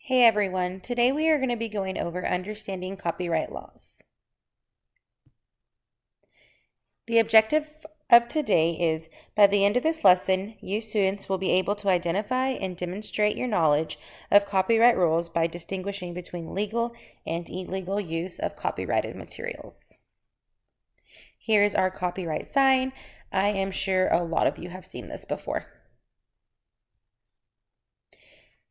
Hey everyone, today we are going to be going over understanding copyright laws. The objective of today is by the end of this lesson, you students will be able to identify and demonstrate your knowledge of copyright rules by distinguishing between legal and illegal use of copyrighted materials. Here's our copyright sign. I am sure a lot of you have seen this before.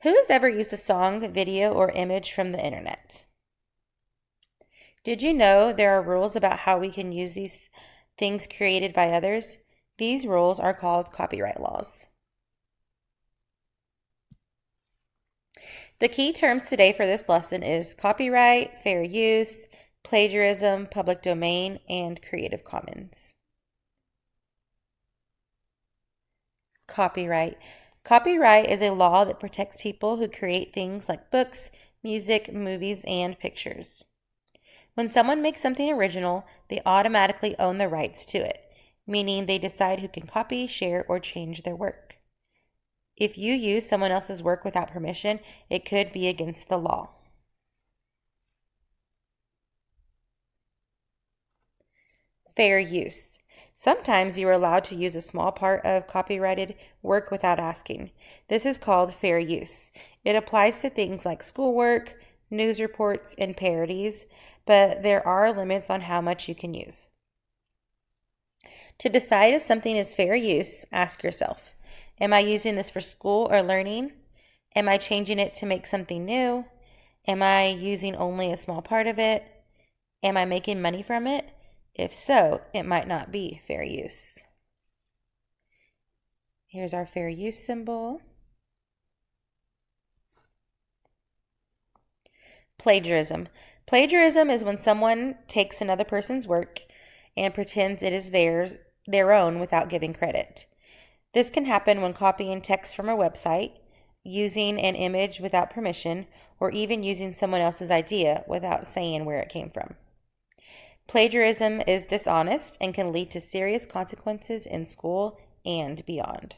Who has ever used a song, video, or image from the internet? Did you know there are rules about how we can use these things created by others? These rules are called copyright laws. The key terms today for this lesson is copyright, fair use, plagiarism, public domain, and Creative Commons. Copyright. Copyright is a law that protects people who create things like books, music, movies, and pictures. When someone makes something original, they automatically own the rights to it, meaning they decide who can copy, share, or change their work. If you use someone else's work without permission, it could be against the law. Fair use. Sometimes you are allowed to use a small part of copyrighted work without asking. This is called fair use. It applies to things like schoolwork, news reports, and parodies, but there are limits on how much you can use. To decide if something is fair use, ask yourself, am I using this for school or learning? Am I changing it to make something new? Am I using only a small part of it? Am I making money from it? If so, it might not be fair use. Here's our fair use symbol. Plagiarism. Plagiarism is when someone takes another person's work and pretends it is their own without giving credit. This can happen when copying text from a website, using an image without permission, or even using someone else's idea without saying where it came from. Plagiarism is dishonest and can lead to serious consequences in school and beyond.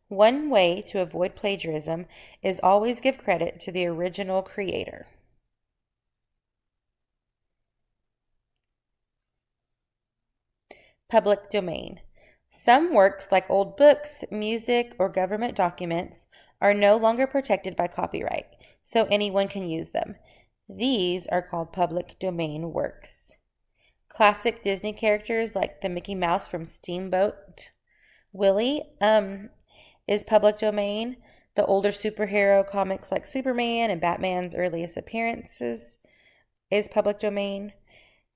One way to avoid plagiarism is always give credit to the original creator. Public domain. Some works, like old books, music, or government documents, are no longer protected by copyright, so anyone can use them. These are called public domain works. Classic Disney characters like the Mickey Mouse from Steamboat Willie is public domain. The older superhero comics like Superman and Batman's earliest appearances is public domain.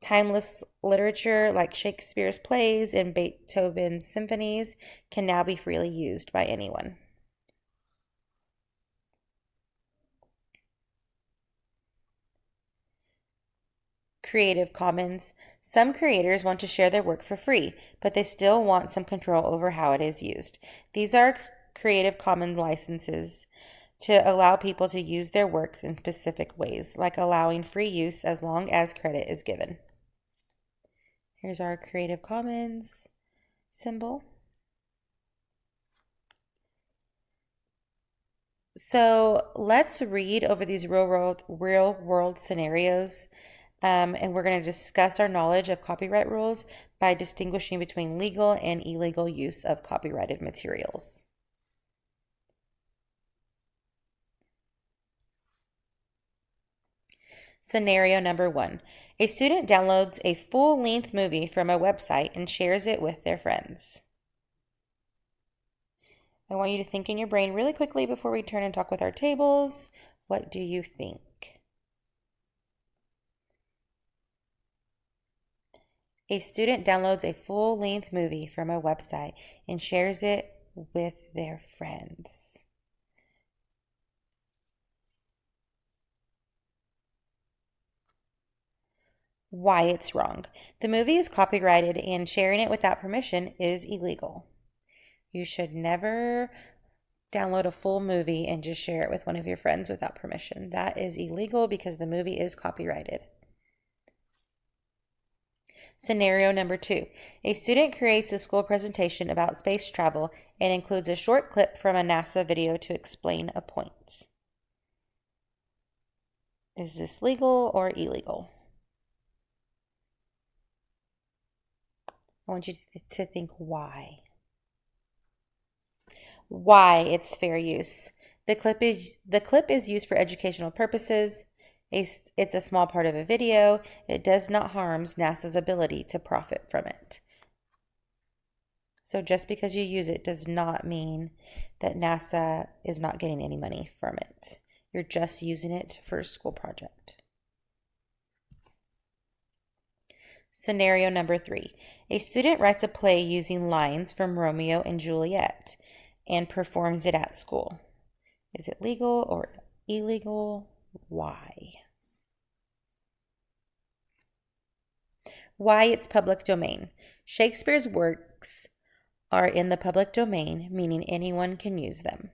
Timeless literature like Shakespeare's plays and Beethoven's symphonies can now be freely used by anyone. Creative Commons. Some creators want to share their work for free, but they still want some control over how it is used. These are Creative Commons licenses to allow people to use their works in specific ways, like allowing free use as long as credit is given. Here's our Creative Commons symbol. So let's read over these real world scenarios. And we're going to discuss our knowledge of copyright rules by distinguishing between legal and illegal use of copyrighted materials. Scenario number 1. A student downloads a full-length movie from a website and shares it with their friends. I want you to think in your brain really quickly before we turn and talk with our tables. What do you think? A student downloads a full-length movie from a website and shares it with their friends. Why it's wrong. The movie is copyrighted and sharing it without permission is illegal. You should never download a full movie and just share it with one of your friends without permission. That is illegal because the movie is copyrighted. Scenario number 2. A student creates a school presentation about space travel and includes a short clip from a NASA video to explain a point. Is this legal or illegal? I want you to think why. Why it's fair use. The clip is used for educational purposes. It's a small part of a video. It does not harm NASA's ability to profit from it. So just because you use it does not mean that NASA is not getting any money from it. You're just using it for a school project. Scenario number 3. A student writes a play using lines from Romeo and Juliet and performs it at school. Is it legal or illegal? Why? Why it's public domain. Shakespeare's works are in the public domain, meaning anyone can use them.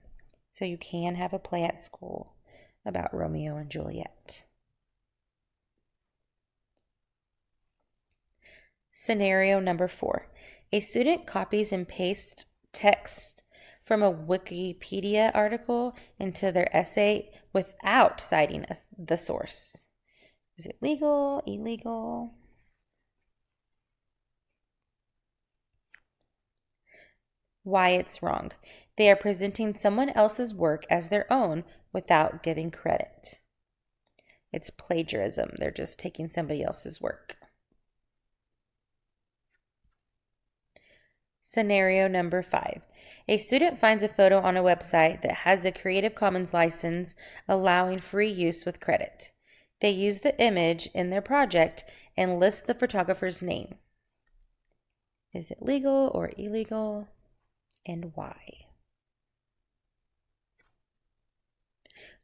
So you can have a play at school about Romeo and Juliet. Scenario number 4. A student copies and pastes text from a Wikipedia article into their essay without citing the source. Is it legal, illegal? Why it's wrong. They are presenting someone else's work as their own without giving credit. It's plagiarism. They're just taking somebody else's work. Scenario number 5. A student finds a photo on a website that has a Creative Commons license allowing free use with credit. They use the image in their project and list the photographer's name. Is it legal or illegal, and why?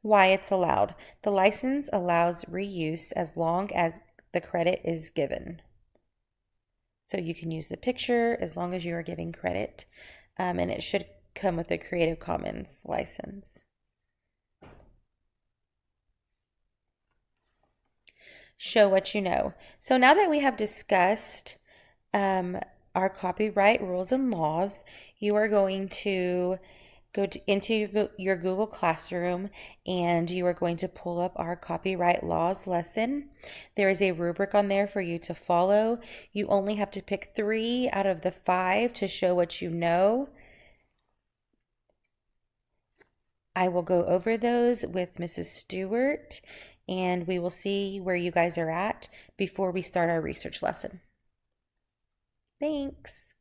Why it's allowed. The license allows reuse as long as the credit is given. So you can use the picture as long as you are giving credit, and it should come with a Creative Commons license. Show what you know. So now that we have discussed our copyright rules and laws, you are going to go into your Google Classroom and you are going to pull up our copyright laws lesson. There is a rubric on there for you to follow. You only have to pick 3 out of the 5 to show what you know. I will go over those with Mrs. Stewart and we will see where you guys are at before we start our research lesson. Thanks.